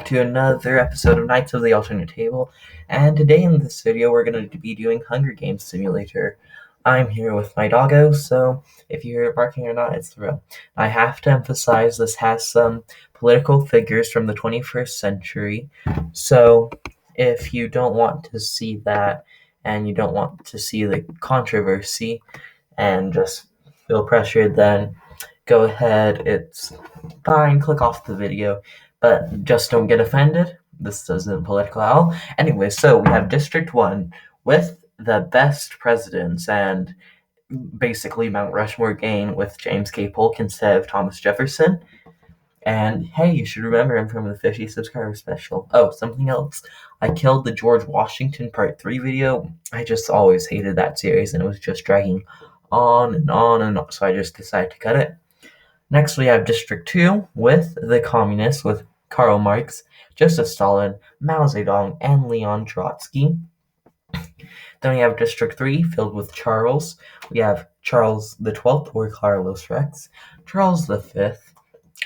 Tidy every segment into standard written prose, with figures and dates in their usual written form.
to another episode of Knights of the Alternate Table, and today in this video we're going to be doing Hunger Games Simulator. I'm here with my doggo, so if you hear it barking or not, it's real. I have to emphasize this has some political figures from the 21st century, so if you don't want to see that and you don't want to see the controversy and just feel pressured, then go ahead, it's fine, click off the video, but just don't get offended. This isn't political at all. Anyway, so we have District 1 with the best presidents and basically Mount Rushmore gang with James K. Polk instead of Thomas Jefferson. And hey, you should remember him from the 50 subscriber special. Oh, something else. I killed the George Washington Part 3 video. I just always hated that series and it was just dragging on and on and on, so I just decided to cut it. Next, we have District 2 with the Communists with Karl Marx, Joseph Stalin, Mao Zedong, and Leon Trotsky. Then we have District 3 filled with Charles. We have Charles the 12th or Carlos Rex, Charles the 5th,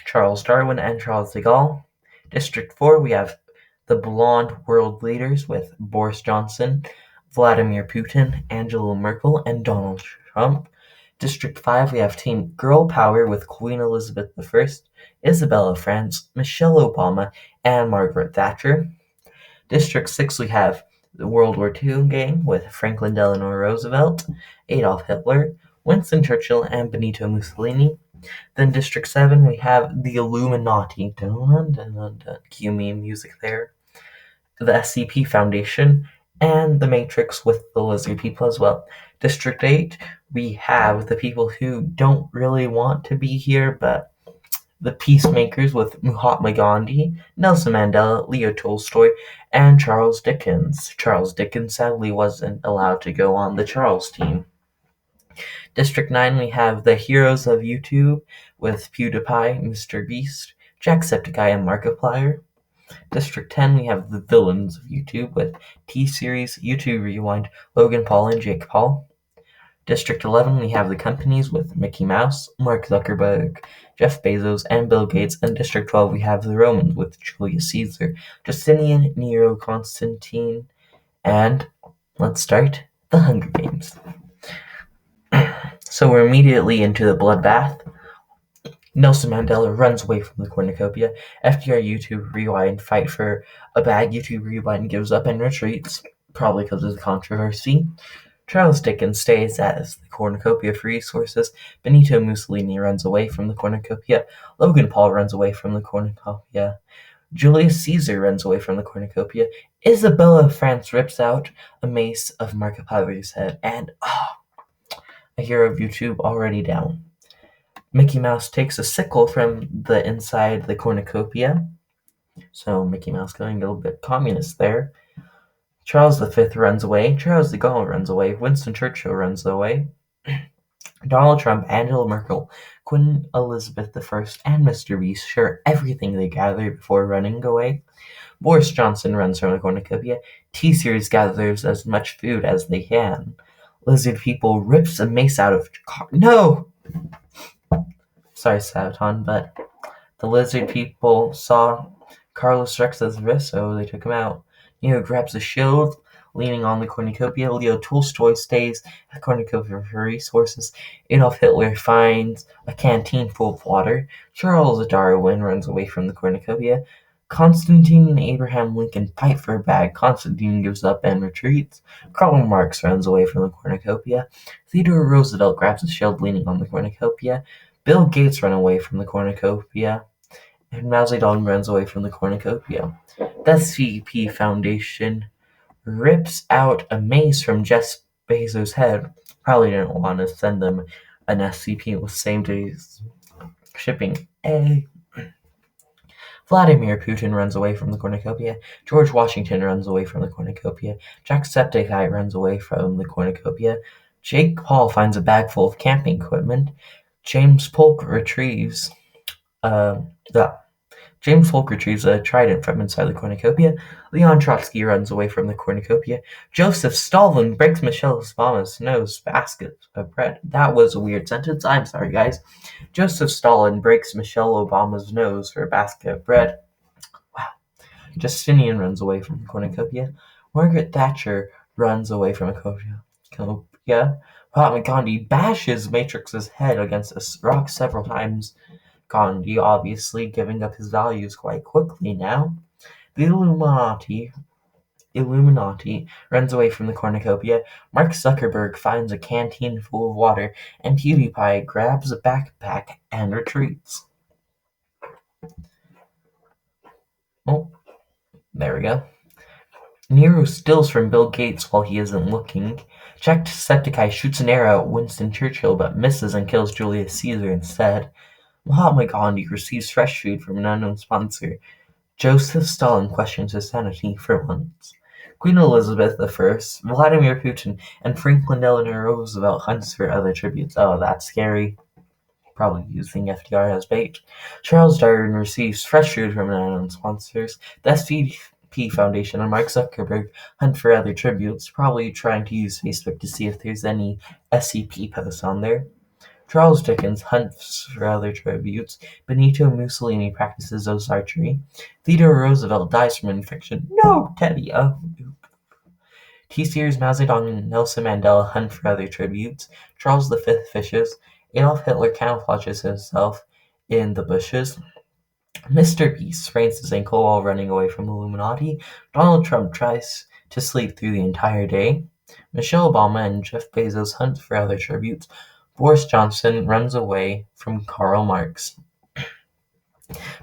Charles Darwin, and Charles de Gaulle. District 4, we have the blonde world leaders with Boris Johnson, Vladimir Putin, Angela Merkel, and Donald Trump. District 5, we have Team Girl Power with Queen Elizabeth I, Isabella France, Michelle Obama, and Margaret Thatcher. District 6, we have the World War II gang with Franklin Delano Roosevelt, Adolf Hitler, Winston Churchill, and Benito Mussolini. Then District 7, we have the Illuminati. Cue me music there. The SCP Foundation, and the Matrix with the lizard people as well. District 8, we have the people who don't really want to be here, but the Peacemakers with Mahatma Gandhi, Nelson Mandela, Leo Tolstoy, and Charles Dickens. Charles Dickens sadly wasn't allowed to go on the Charles team. District 9, we have the heroes of YouTube with PewDiePie, Mr. Beast, Jacksepticeye, and Markiplier. District 10, we have the villains of YouTube with T-Series, YouTube Rewind, Logan Paul, and Jake Paul. District 11, we have the companies with Mickey Mouse, Mark Zuckerberg, Jeff Bezos, and Bill Gates. And District 12, we have the Romans with Julius Caesar, Justinian, Nero, Constantine, and let's start the Hunger Games. So we're immediately into the bloodbath. Nelson Mandela runs away from the cornucopia. FDR YouTube Rewind fight for a bag. YouTube Rewind gives up and retreats, probably because of the controversy. Charles Dickens stays as the cornucopia for resources. Benito Mussolini runs away from the cornucopia. Logan Paul runs away from the cornucopia. Julius Caesar runs away from the cornucopia. Isabella France rips out a mace of Markiplier's head. And a hero of YouTube already down. Mickey Mouse takes a sickle from the inside the cornucopia. So Mickey Mouse going a little bit communist there. Charles V runs away. Charles de Gaulle runs away. Winston Churchill runs away. Donald Trump, Angela Merkel, Queen Elizabeth I, and Mr. Beast share everything they gather before running away. Boris Johnson runs from the cornucopia. T-Series gathers as much food as they can. Lizard People rips a mace out of car. No! Sorry, Sabaton, but the lizard people saw Carlos Rex's wrist, so they took him out. Neo grabs a shield, leaning on the cornucopia. Leo Tolstoy stays at the cornucopia for resources. Adolf Hitler finds a canteen full of water. Charles Darwin runs away from the cornucopia. Constantine and Abraham Lincoln fight for a bag. Constantine gives up and retreats. Karl Marx runs away from the cornucopia. Theodore Roosevelt grabs a shield, leaning on the cornucopia. Bill Gates runs away from the cornucopia, and Mao Zedong runs away from the cornucopia. The SCP Foundation rips out a mace from Jeff Bezos' head. Probably didn't want to send them an SCP with same-day shipping. Vladimir Putin runs away from the cornucopia. George Washington runs away from the cornucopia. Jacksepticeye runs away from the cornucopia. Jake Paul finds a bag full of camping equipment. James Polk retrieves a trident from inside the cornucopia. Leon Trotsky runs away from the cornucopia. Joseph Stalin breaks Michelle Obama's nose basket of bread. That was a weird sentence. I'm sorry, guys. Joseph Stalin breaks Michelle Obama's nose for a basket of bread. Wow. Justinian runs away from a cornucopia. Margaret Thatcher runs away from a cornucopia. Mahatma Gandhi bashes Matrix's head against a rock several times. Gandhi obviously giving up his values quite quickly now. The Illuminati runs away from the cornucopia. Mark Zuckerberg finds a canteen full of water, and PewDiePie grabs a backpack and retreats. Oh, there we go. Nero steals from Bill Gates while he isn't looking. Jacksepticeye shoots an arrow at Winston Churchill but misses and kills Julius Caesar instead. Mahatma Gandhi receives fresh food from an unknown sponsor. Joseph Stalin questions his sanity for once. Queen Elizabeth I, Vladimir Putin, and Franklin Delano Roosevelt hunts for other tributes. Oh, that's scary. Probably using FDR as bait. Charles Darwin receives fresh food from an unknown sponsors. The SVP Foundation and Mark Zuckerberg hunt for other tributes, probably trying to use Facebook to see if there's any SCP posts on there. Charles Dickens hunts for other tributes. Benito Mussolini practices O's archery. Theodore Roosevelt dies from infection. No, Teddy. Oh. T-Series, Mao Zedong, and Nelson Mandela hunt for other tributes. Charles V fishes. Adolf Hitler camouflages himself in the bushes. Mr. Beast sprains his ankle while running away from the Illuminati. Donald Trump tries to sleep through the entire day. Michelle Obama and Jeff Bezos hunt for other tributes. Boris Johnson runs away from Karl Marx.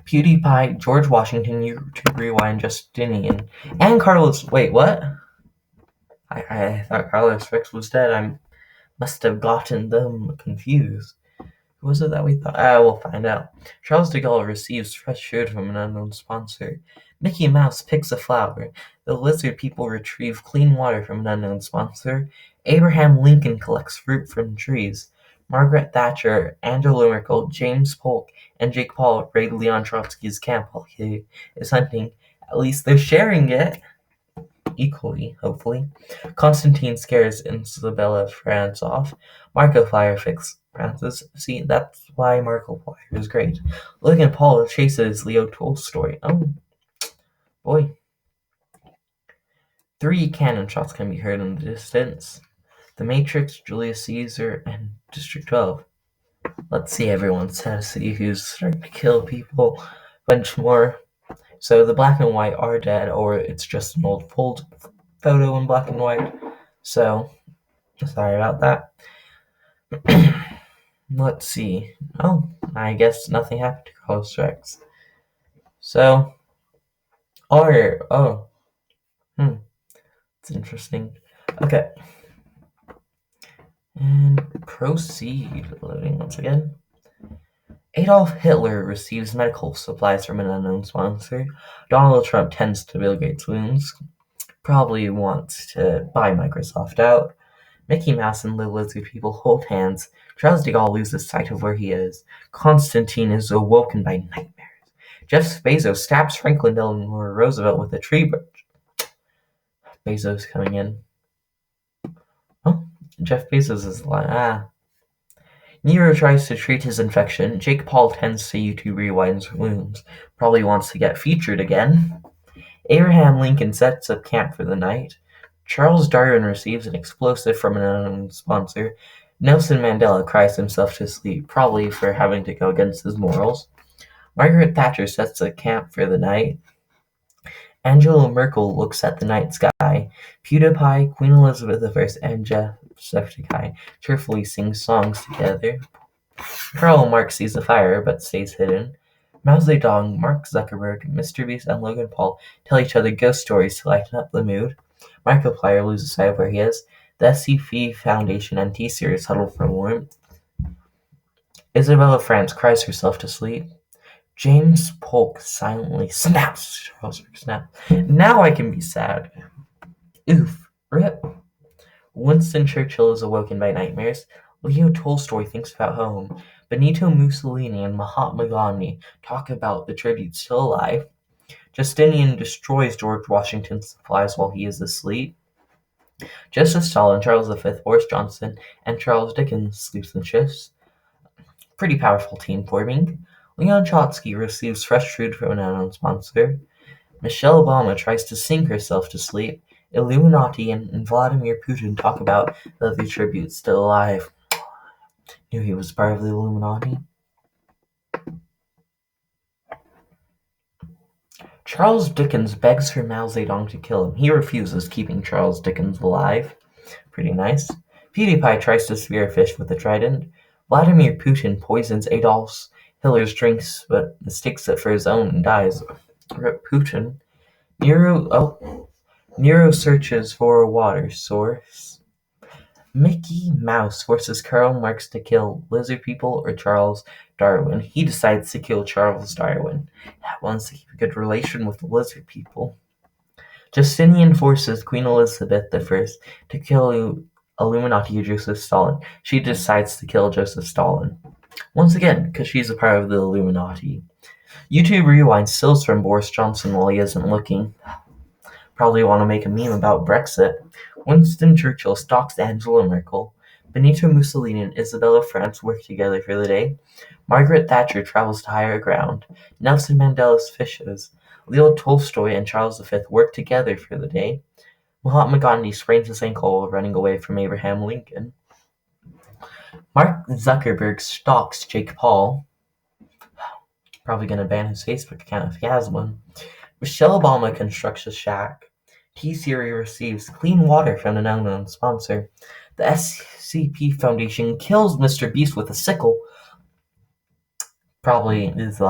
PewDiePie, George Washington, YouTube Rewind, Justinian, and Carlos. Wait, what? I thought Carlos Rex was dead. I must have gotten them confused. Who was it that we thought? We'll find out. Charles de Gaulle receives fresh food from an unknown sponsor. Mickey Mouse picks a flower. The lizard people retrieve clean water from an unknown sponsor. Abraham Lincoln collects fruit from trees. Margaret Thatcher, Angela Merkel, James Polk, and Jake Paul raid Leon Trotsky's camp while he is hunting. At least they're sharing it equally, hopefully. Constantine scares Isabella France off. Markiplier fixes Francis. See, that's why Markiplier is great. Logan Paul chases Leo Tolstoy. Oh, boy. 3 cannon shots can be heard in the distance. The Matrix, Julius Caesar, and District 12. Let's see everyone's see who's starting to kill people. Bunch more. So the black and white are dead, or it's just an old photo in black and white. So, sorry about that. Let's see. Oh, I guess nothing happened to Carlos Rex. So, it's interesting. Okay. And proceed. Loading once again. Adolf Hitler receives medical supplies from an unknown sponsor. Donald Trump tends to Bill Gates' wounds. Probably wants to buy Microsoft out. Mickey Mouse and the lizard people hold hands. Charles de Gaulle loses sight of where he is. Constantine is awoken by nightmares. Jeff Bezos stabs Franklin Delano Roosevelt with a tree branch. Bezos coming in. Oh, Jeff Bezos is alive. Nero tries to treat his infection. Jake Paul tends to YouTube Rewind's wounds. Probably wants to get featured again. Abraham Lincoln sets up camp for the night. Charles Darwin receives an explosive from an unknown sponsor. Nelson Mandela cries himself to sleep, probably for having to go against his morals. Margaret Thatcher sets a camp for the night. Angela Merkel looks at the night sky. PewDiePie, Queen Elizabeth I, and Jacksepticeye cheerfully sing songs together. Karl Marx sees the fire, but stays hidden. Mao Zedong, Mark Zuckerberg, Mr. Beast, and Logan Paul tell each other ghost stories to lighten up the mood. Markiplier loses sight of where he is. The SCP Foundation and T-Series huddle for warmth. Isabella France cries herself to sleep. James Polk silently snaps. Now I can be sad. Oof. Rip. Winston Churchill is awoken by nightmares. Leo Tolstoy thinks about home. Benito Mussolini and Mahatma Gandhi talk about the tribute still alive. Justinian destroys George Washington's supplies while he is asleep. Joseph Stalin, Charles V, Boris Johnson, and Charles Dickens sleeps in shifts. Pretty powerful team forming. Leon Trotsky receives fresh food from an unknown sponsor. Michelle Obama tries to sing herself to sleep. Illuminati and Vladimir Putin talk about the tribute still alive. Knew he was part of the Illuminati. Charles Dickens begs for Mao Zedong to kill him. He refuses, keeping Charles Dickens alive. Pretty nice. PewDiePie tries to spear a fish with a trident. Vladimir Putin poisons Adolf Hitler's drinks, but mistakes it for his own and dies. Rip Putin. Nero searches for a water source. Mickey Mouse forces Karl Marx to kill lizard people or Charles Darwin. He decides to kill Charles Darwin. Wants to keep a good relation with the lizard people. Justinian forces Queen Elizabeth I to kill Illuminati Joseph Stalin. She decides to kill Joseph Stalin. Once again, because she's a part of the Illuminati. YouTube Rewind stills from Boris Johnson while he isn't looking. Probably want to make a meme about Brexit. Winston Churchill stalks Angela Merkel. Benito Mussolini and Isabella France work together for the day. Margaret Thatcher travels to higher ground. Nelson Mandela's fishes. Leo Tolstoy and Charles V work together for the day. Mahatma Gandhi sprains his ankle while running away from Abraham Lincoln. Mark Zuckerberg stalks Jake Paul. Probably going to ban his Facebook account if he has one. Michelle Obama constructs a shack. T-Series receives clean water from an unknown sponsor. The SCP Foundation kills Mr. Beast with a sickle. Probably is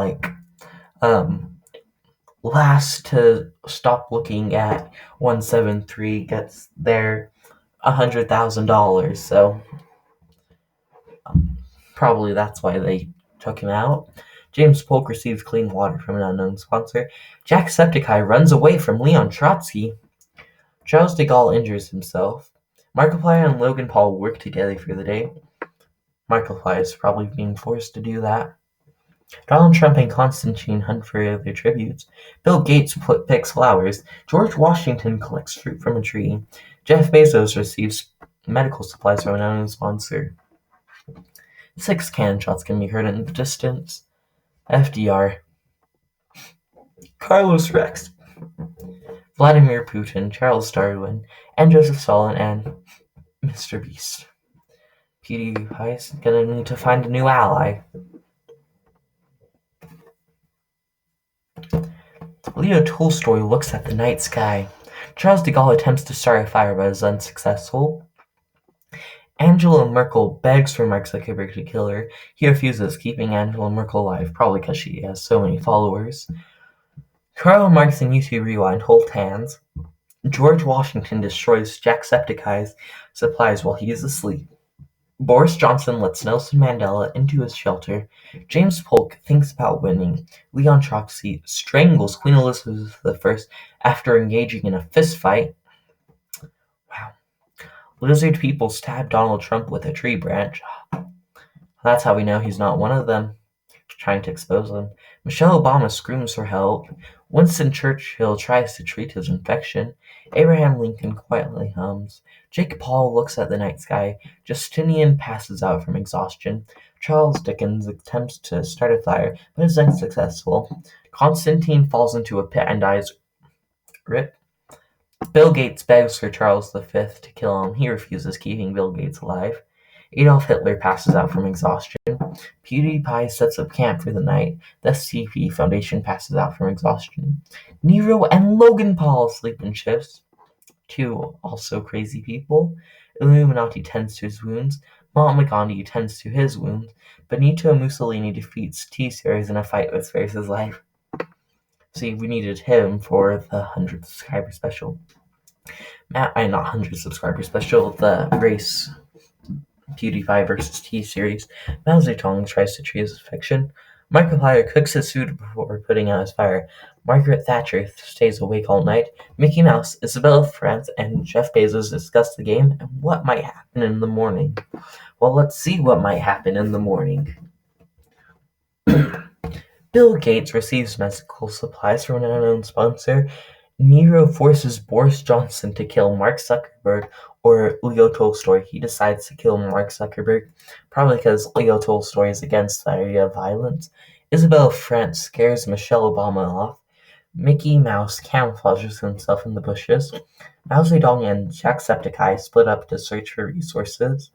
last to stop looking at 173 gets their $100,000. So probably that's why they took him out. James Polk receives clean water from an unknown sponsor. Jacksepticeye runs away from Leon Trotsky. Charles de Gaulle injures himself. Markiplier and Logan Paul work together for the day. Markiplier is probably being forced to do that. Donald Trump and Constantine hunt for their tributes. Bill Gates picks flowers. George Washington collects fruit from a tree. Jeff Bezos receives medical supplies from an unknown sponsor. 6 cannon shots can be heard in the distance. FDR. Carlos Rex. Vladimir Putin, Charles Darwin, and Joseph Stalin, and Mr. Beast. PewDiePie is gonna need to find a new ally. Leo Tolstoy looks at the night sky. Charles de Gaulle attempts to start a fire but is unsuccessful. Angela Merkel begs for Mark Zuckerberg to kill her. He refuses, keeping Angela Merkel alive, probably because she has so many followers. Karl Marx and YouTube Rewind hold hands. George Washington destroys Jacksepticeye's supplies while he is asleep. Boris Johnson lets Nelson Mandela into his shelter. James Polk thinks about winning. Leon Trotsky strangles Queen Elizabeth I after engaging in a fist fight. Wow. Lizard people stab Donald Trump with a tree branch. That's how we know he's not one of them. Trying to expose them. Michelle Obama screams for help. Winston Churchill tries to treat his infection. Abraham Lincoln quietly hums. Jake Paul looks at the night sky. Justinian passes out from exhaustion. Charles Dickens attempts to start a fire, but is unsuccessful. Constantine falls into a pit and dies. Rip. Bill Gates begs for Charles V to kill him. He refuses, keeping Bill Gates alive. Adolf Hitler passes out from exhaustion. PewDiePie sets up camp for the night. The SCP Foundation passes out from exhaustion. Nero and Logan Paul sleep in shifts. 2 also crazy people. Illuminati tends to his wounds. Mahatma Gandhi tends to his wounds. Benito Mussolini defeats T-Series in a fight that spares his life. See, we needed him for the 100 subscriber special. Not 100 subscriber special, the race PewDiePie versus T-Series. Mao Zedong tries to treat his affection. Markiplier cooks his food before putting out his fire. Margaret Thatcher stays awake all night. Mickey Mouse, Isabella France, and Jeff Bezos discuss the game and what might happen in the morning. Well, let's see what might happen in the morning. Bill Gates receives medical supplies from an unknown sponsor. Nero forces Boris Johnson to kill Mark Zuckerberg or Leo Tolstoy. He decides to kill Mark Zuckerberg, probably because Leo Tolstoy is against the idea of violence. Isabella France scares Michelle Obama off. Mickey Mouse camouflages himself in the bushes. Mao Zedong and Jacksepticeye split up to search for resources.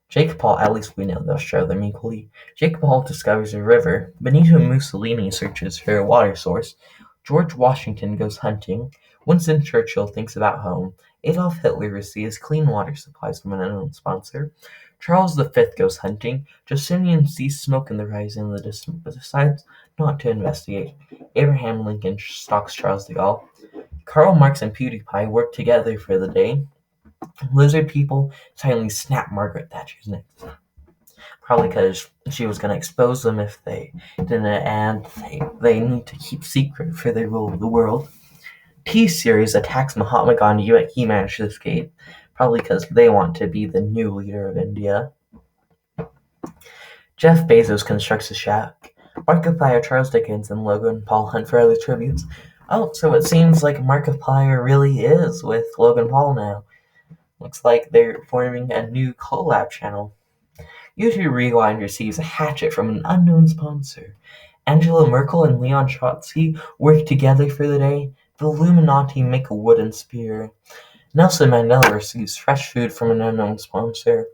Jake Paul, at least we know they'll share them equally. Jake Paul discovers a river. Benito Mussolini searches for a water source. George Washington goes hunting. Winston Churchill thinks about home. Adolf Hitler receives clean water supplies from an unknown sponsor. Charles V goes hunting. Justinian sees smoke in the horizon in the distance but decides not to investigate. Abraham Lincoln stalks Charles de Gaulle. Karl Marx and PewDiePie work together for the day. Lizard people silently snap Margaret Thatcher's neck. Probably because she was going to expose them if they didn't, and they need to keep secret for their rule of the world. T-Series attacks Mahatma Gandhi, but he managed to escape, probably because they want to be the new leader of India. Jeff Bezos constructs a shack. Markiplier, Charles Dickens, and Logan Paul hunt for other tributes. Oh, so it seems like Markiplier really is with Logan Paul now. Looks like they're forming a new collab channel. YouTube Rewind receives a hatchet from an unknown sponsor. Angela Merkel and Leon Trotsky work together for the day. The Illuminati make a wooden spear. Nelson Mandela receives fresh food from an unknown sponsor.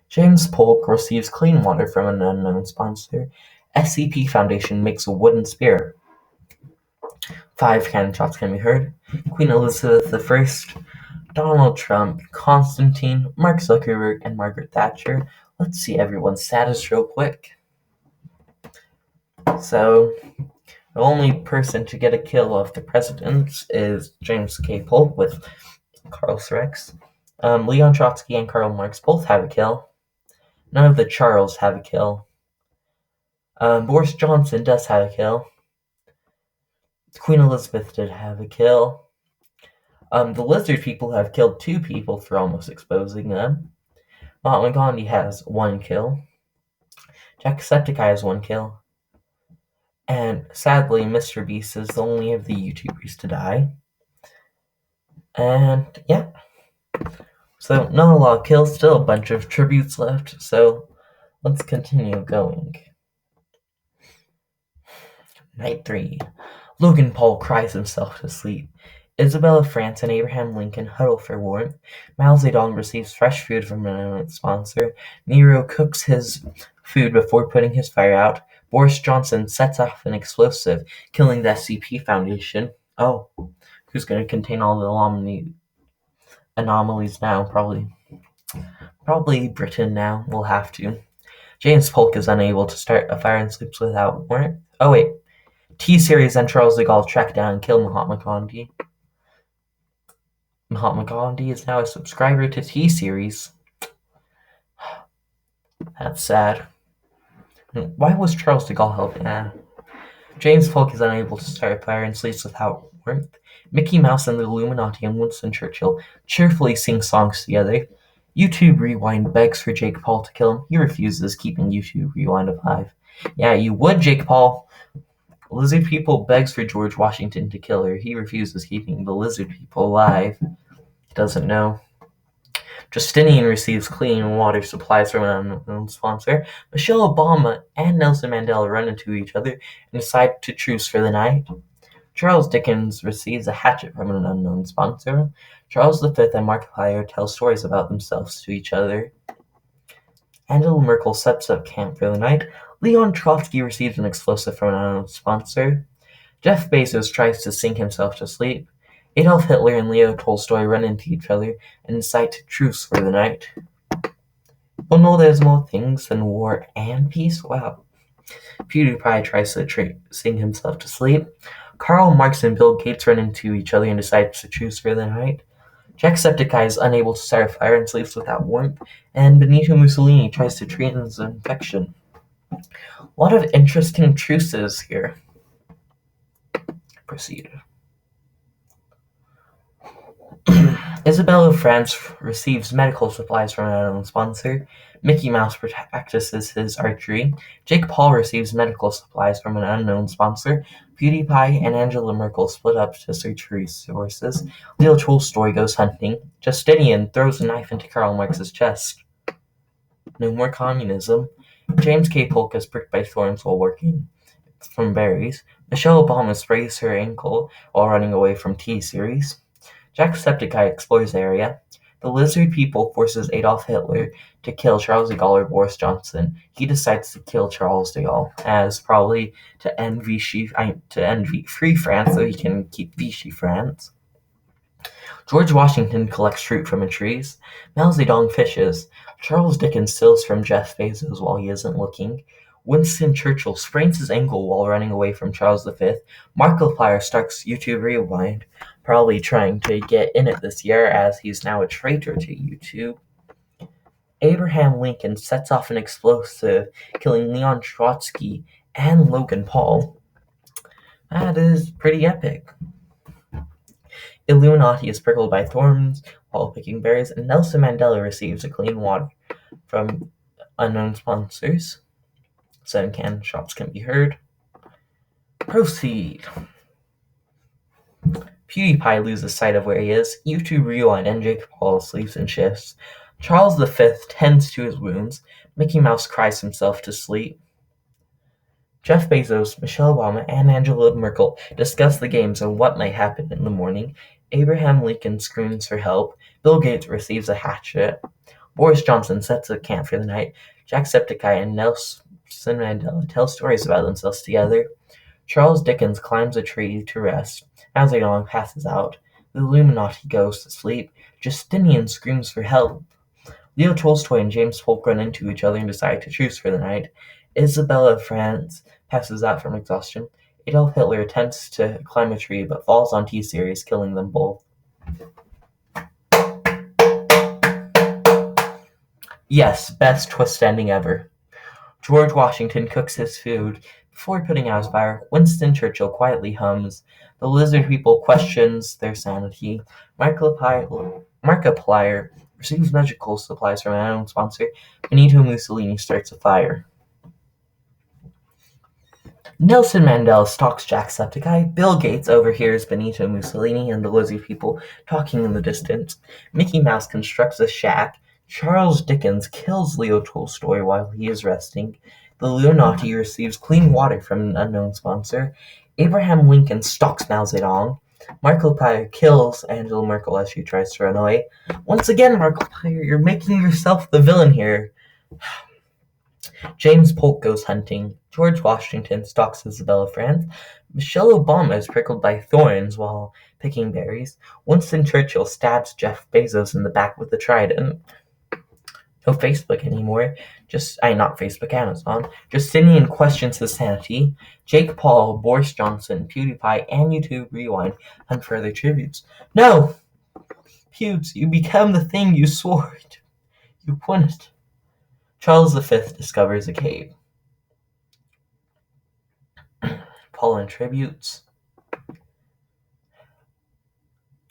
James Polk receives clean water from an unknown sponsor. SCP Foundation makes a wooden spear. 5 cannon shots can be heard. Queen Elizabeth I, Donald Trump, Constantine, Mark Zuckerberg, and Margaret Thatcher. Let's see everyone's status real quick. So, the only person to get a kill of the presidents is James K. Polk with Carl Rex. Leon Trotsky and Karl Marx both have a kill. None of the Charles have a kill. Boris Johnson does have a kill. Queen Elizabeth did have a kill. The lizard people have killed 2 people for almost exposing them. Mahatma Gandhi has 1 kill. Jacksepticeye has 1 kill. And sadly, Mr. Beast is the only of the YouTubers to die. And yeah. So not a lot of kills, still a bunch of tributes left. So let's continue going. Night 3. Logan Paul cries himself to sleep. Isabella France and Abraham Lincoln huddle for warmth. Mao Zedong receives fresh food from an unknown sponsor. Nero cooks his food before putting his fire out. Boris Johnson sets off an explosive, killing the SCP Foundation. Oh, who's going to contain all the anomalies now? Probably Britain now. We'll have to. James Polk is unable to start a fire and sleeps without warrant. Oh wait. T-Series and Charles de Gaulle track down and kill Mahatma Gandhi. Mahatma Gandhi is now a subscriber to T-Series. That's sad. Why was Charles de Gaulle helping? James Polk is unable to start a fire and sleeps without warmth. Mickey Mouse and the Illuminati and Winston Churchill cheerfully sing songs together. YouTube Rewind begs for Jake Paul to kill him. He refuses, keeping YouTube Rewind alive. Yeah, you would, Jake Paul. Lizard People begs for George Washington to kill her. He refuses, keeping the Lizard People alive. He doesn't know. Justinian receives clean water supplies from an unknown sponsor. Michelle Obama and Nelson Mandela run into each other and decide to truce for the night. Charles Dickens receives a hatchet from an unknown sponsor. Charles V and Markiplier tell stories about themselves to each other. Angela Merkel sets up camp for the night. Leon Trotsky receives an explosive from an unknown sponsor. Jeff Bezos tries to sing himself to sleep. Adolf Hitler and Leo Tolstoy run into each other and decide to truce for the night. Oh no, there's more things than war and peace? Wow. PewDiePie tries to sing himself to sleep. Karl Marx and Bill Gates run into each other and decide to truce for the night. Jacksepticeye is unable to start a fire and sleeps without warmth. And Benito Mussolini tries to treat his infection. A lot of interesting truces here. Proceed. Isabella France receives medical supplies from an unknown sponsor. Mickey Mouse practices his archery. Jake Paul receives medical supplies from an unknown sponsor. PewDiePie and Angela Merkel split up to search for resources. Leo Tolstoy goes hunting. Justinian throws a knife into Karl Marx's chest. No more communism. James K. Polk is pricked by thorns while working from berries. Michelle Obama sprays her ankle while running away from T-Series. Jacksepticeye explores the area. The lizard people forces Adolf Hitler to kill Charles de Gaulle or Boris Johnson. He decides to kill Charles de Gaulle, as probably to end Free France so he can keep Vichy France. George Washington collects fruit from the trees. Mao Zedong fishes. Charles Dickens steals from Jeff Bezos while he isn't looking. Winston Churchill sprains his ankle while running away from Charles V. Markiplier starts YouTube Rewind, probably trying to get in it this year as he's now a traitor to YouTube. Abraham Lincoln sets off an explosive, killing Leon Trotsky and Logan Paul. That is pretty epic. Illuminati is prickled by thorns while picking berries, and Nelson Mandela receives a clean water from unknown sponsors. 7 shots can be heard. Proceed. PewDiePie loses sight of where he is. YouTube Rewind and Jake Paul sleeps and shifts. Charles V tends to his wounds. Mickey Mouse cries himself to sleep. Jeff Bezos, Michelle Obama, and Angela Merkel discuss the games and what might happen in the morning. Abraham Lincoln screams for help. Bill Gates receives a hatchet. Boris Johnson sets up camp for the night. Jacksepticeye and Nelson Mandela tell stories about themselves together. Charles Dickens climbs a tree to rest. Mao Zedong passes out. The Illuminati goes to sleep. Justinian screams for help. Leo Tolstoy and James Polk run into each other and decide to truce for the night. Isabella of France passes out from exhaustion. Adolf Hitler attempts to climb a tree but falls on T-Series, killing them both. Yes, best twist ending ever. George Washington cooks his food. Before putting out his fire, Winston Churchill quietly hums. The lizard people questions their sanity. Markiplier receives medical supplies from an unknown sponsor. Benito Mussolini starts a fire. Nelson Mandela stalks Jacksepticeye. Bill Gates overhears Benito Mussolini and the lizard people talking in the distance. Mickey Mouse constructs a shack. Charles Dickens kills Leo Tolstoy while he is resting. The Illuminati receives clean water from an unknown sponsor. Abraham Lincoln stalks Mao Zedong. Markiplier kills Angela Merkel as she tries to run away. Once again, Markiplier, you're making yourself the villain here. James Polk goes hunting. George Washington stalks Isabella France. Michelle Obama is prickled by thorns while picking berries. Winston Churchill stabs Jeff Bezos in the back with a trident. No Facebook anymore. Not Facebook, Amazon. Justinian questions his sanity. Jake Paul, Boris Johnson, PewDiePie, and YouTube Rewind hunt further tributes. No! Pewds, you become the thing you swore. You wouldn't. Charles V discovers a cave. Paul and tributes.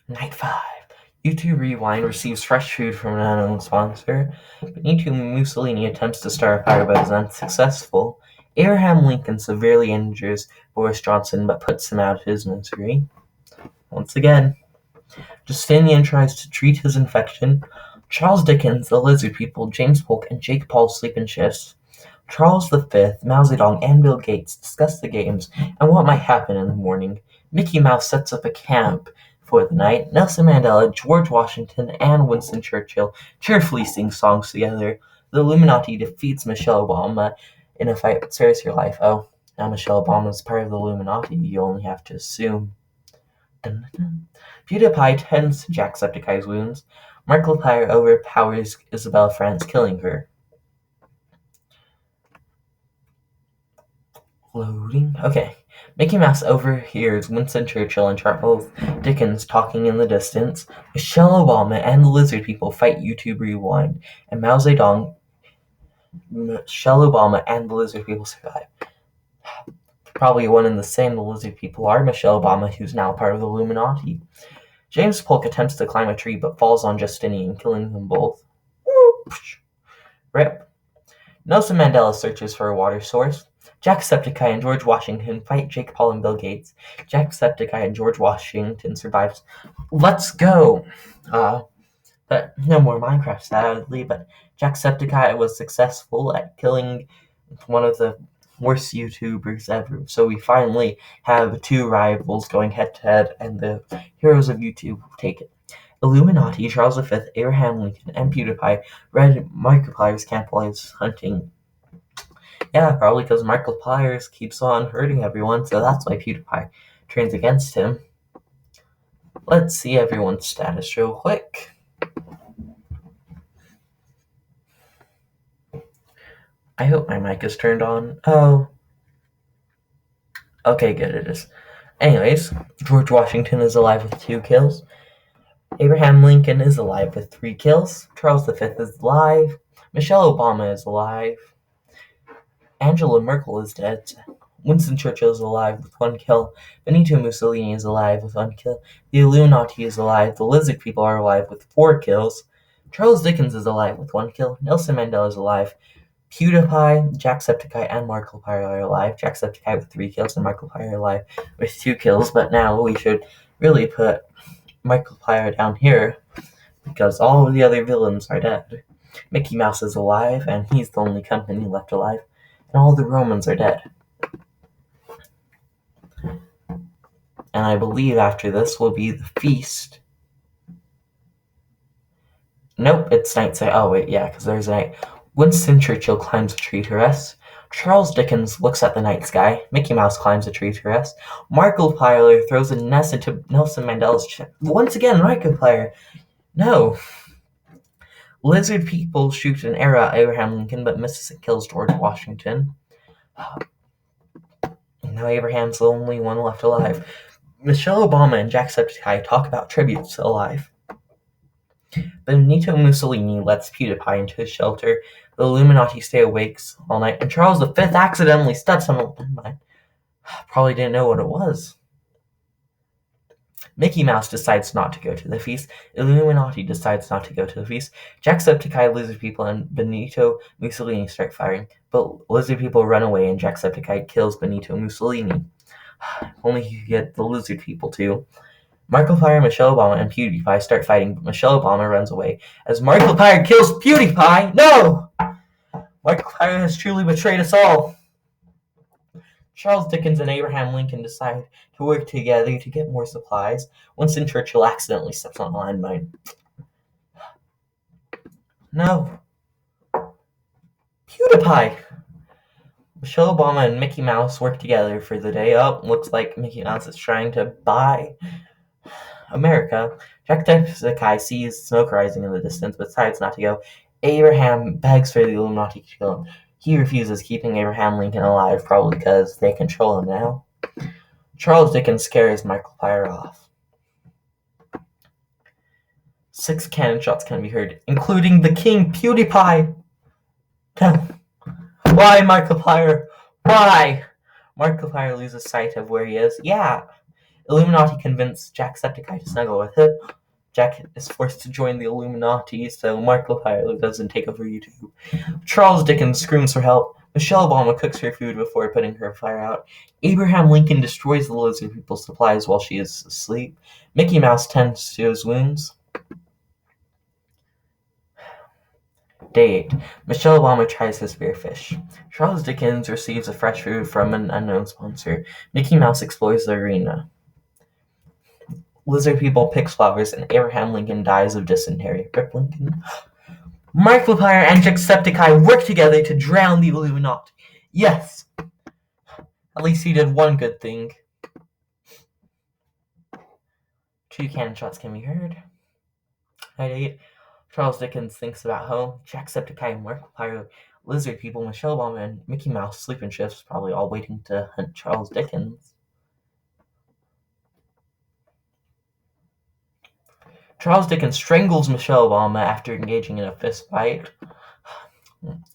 Night 5. YouTube Rewind receives fresh food from an unknown sponsor. Benito Mussolini attempts to start a fire but is unsuccessful. Abraham Lincoln severely injures Boris Johnson but puts him out of his misery. Once again, Justinian tries to treat his infection. Charles Dickens, the lizard people, James Polk, and Jake Paul sleep in shifts. Charles V, Mao Zedong, and Bill Gates discuss the games and what might happen in the morning. Mickey Mouse sets up a camp for the night. Nelson Mandela, George Washington, and Winston Churchill cheerfully sing songs together. The Illuminati defeats Michelle Obama in a fight that spares her life. Oh, now Michelle Obama is part of the Illuminati. You only have to assume. Dun, dun, dun. PewDiePie tends to Jacksepticeye's wounds. Markiplier overpowers Isabella France, killing her. Loading. Okay. Mickey Mouse overhears Winston Churchill and Charles Dickens talking in the distance. Michelle Obama and the lizard people fight YouTube Rewind, and Mao Zedong, Michelle Obama, and the lizard people survive. Probably one and the same. The lizard people are Michelle Obama, who's now part of the Illuminati. James Polk attempts to climb a tree but falls on Justinian, killing them both. Rip. Nelson Mandela searches for a water source. Jacksepticeye and George Washington fight Jake Paul and Bill Gates. Jacksepticeye and George Washington survives. Let's go! But no more Minecraft, sadly, but Jacksepticeye was successful at killing one of the worst YouTubers ever. So we finally have two rivals going head to head, and the heroes of YouTube take it. Illuminati, Charles V, Abraham Lincoln, and PewDiePie read Markiplier's camp while he's hunting. Yeah, probably because Markiplier keeps on hurting everyone, so that's why PewDiePie turns against him. Let's see everyone's status real quick. I hope my mic is turned on. Oh. Okay, good, it is. Anyways, George Washington is alive with 2 kills. Abraham Lincoln is alive with 3 kills. Charles V is alive. Michelle Obama is alive. Angela Merkel is dead. Winston Churchill is alive with 1 kill. Benito Mussolini is alive with 1 kill. The Illuminati is alive. The Lizard People are alive with 4 kills. Charles Dickens is alive with 1 kill. Nelson Mandela is alive. PewDiePie, Jacksepticeye, and Markiplier are alive. Jacksepticeye with 3 kills and Markiplier alive with 2 kills. But now we should really put Markiplier down here because all of the other villains are dead. Mickey Mouse is alive, and he's the only company left alive. And all the Romans are dead. And I believe after this will be the feast. Nope, it's night. Oh, wait, yeah, because there's night. Winston Churchill climbs a tree to rest. Charles Dickens looks at the night sky. Mickey Mouse climbs a tree to rest. Markiplier throws a nest into Nelson Mandela's chest. Once again, Markiplier. No. Lizard People shoot an arrow at Abraham Lincoln, but misses and kills George Washington. Now Abraham's the only one left alive. Michelle Obama and Jacksepticeye talk about tributes alive. Benito Mussolini lets PewDiePie into his shelter. The Illuminati stay awake all night, and Charles V accidentally steps on a... Probably didn't know what it was. Mickey Mouse decides not to go to the feast. Illuminati decides not to go to the feast. Jacksepticeye, Lizard People, and Benito Mussolini start firing, but Lizard People run away, and Jacksepticeye kills Benito Mussolini. Only he could get the Lizard People too. Markiplier, Michelle Obama, and PewDiePie start fighting, but Michelle Obama runs away. As Markiplier kills PewDiePie, no! Markiplier has truly betrayed us all. Charles Dickens and Abraham Lincoln decide to work together to get more supplies. Winston Churchill accidentally steps on a landmine. No. PewDiePie! Michelle Obama and Mickey Mouse work together for the day. Oh, looks like Mickey Mouse is trying to buy America. Jacksepticeye sees smoke rising in the distance, but decides not to go. Abraham begs for the Illuminati to kill him. He refuses, keeping Abraham Lincoln alive, probably because they control him now. Charles Dickens scares Markiplier off. 6 cannon shots can be heard, including the king, PewDiePie. Why, Markiplier? Why? Markiplier loses sight of where he is. Yeah. Illuminati convince Jacksepticeye to snuggle with him. Jack is forced to join the Illuminati, so Markiplier doesn't take over YouTube. Charles Dickens screams for help. Michelle Obama cooks her food before putting her fire out. Abraham Lincoln destroys the Lizard People's supplies while she is asleep. Mickey Mouse tends to his wounds. Day 8. Michelle Obama tries to spear fish. Charles Dickens receives a fresh food from an unknown sponsor. Mickey Mouse explores the arena. Lizard People picks flowers, and Abraham Lincoln dies of dysentery. Rip Lincoln. Markiplier and Jacksepticeye work together to drown the Illuminati. Yes! At least he did one good thing. 2 cannon shots can be heard. Night 8. Charles Dickens thinks about home. Jacksepticeye and Markiplier, Lizard People, Michelle Obama, and Mickey Mouse sleep in shifts, probably all waiting to hunt Charles Dickens. Charles Dickens strangles Michelle Obama after engaging in a fist fight.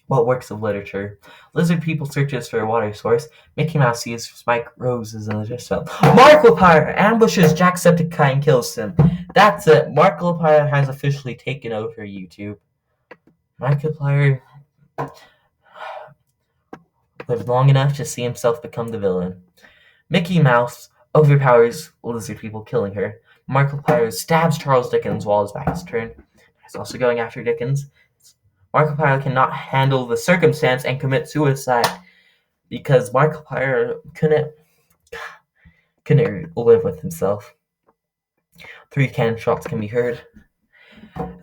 What works of literature? Lizard People searches for a water source. Mickey Mouse sees Spike roses in the distance. Markiplier ambushes Jacksepticeye and kills him. That's it. Markiplier has officially taken over YouTube. Markiplier lived long enough to see himself become the villain. Mickey Mouse overpowers Lizard People, killing her. Markiplier stabs Charles Dickens while his back is turned. He's also going after Dickens. Markiplier cannot handle the circumstance and commits suicide. because Markiplier couldn't live with himself. 3 cannon shots can be heard.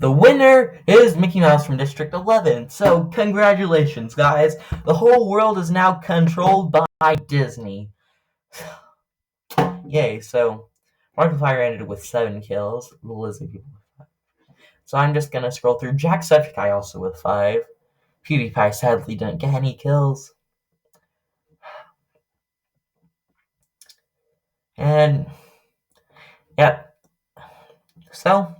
The winner is Mickey Mouse from District 11. So congratulations, guys. The whole world is now controlled by Disney. Yay, so Markiplier ended with 7 kills. The Lizard People with 5. So I'm just gonna scroll through. Jacksepticeye also with 5. PewDiePie sadly didn't get any kills. And yep. So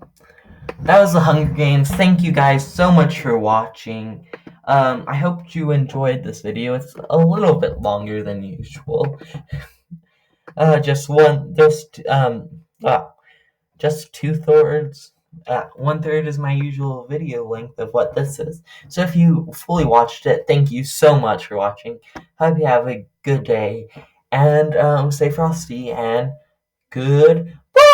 that was the Hunger Games. Thank you guys so much for watching. I hope you enjoyed this video. It's a little bit longer than usual. Just 2/3. 1/3 is my usual video length of what this is. So if you fully watched it, thank you so much for watching. Hope you have a good day, and stay frosty, and goodbye.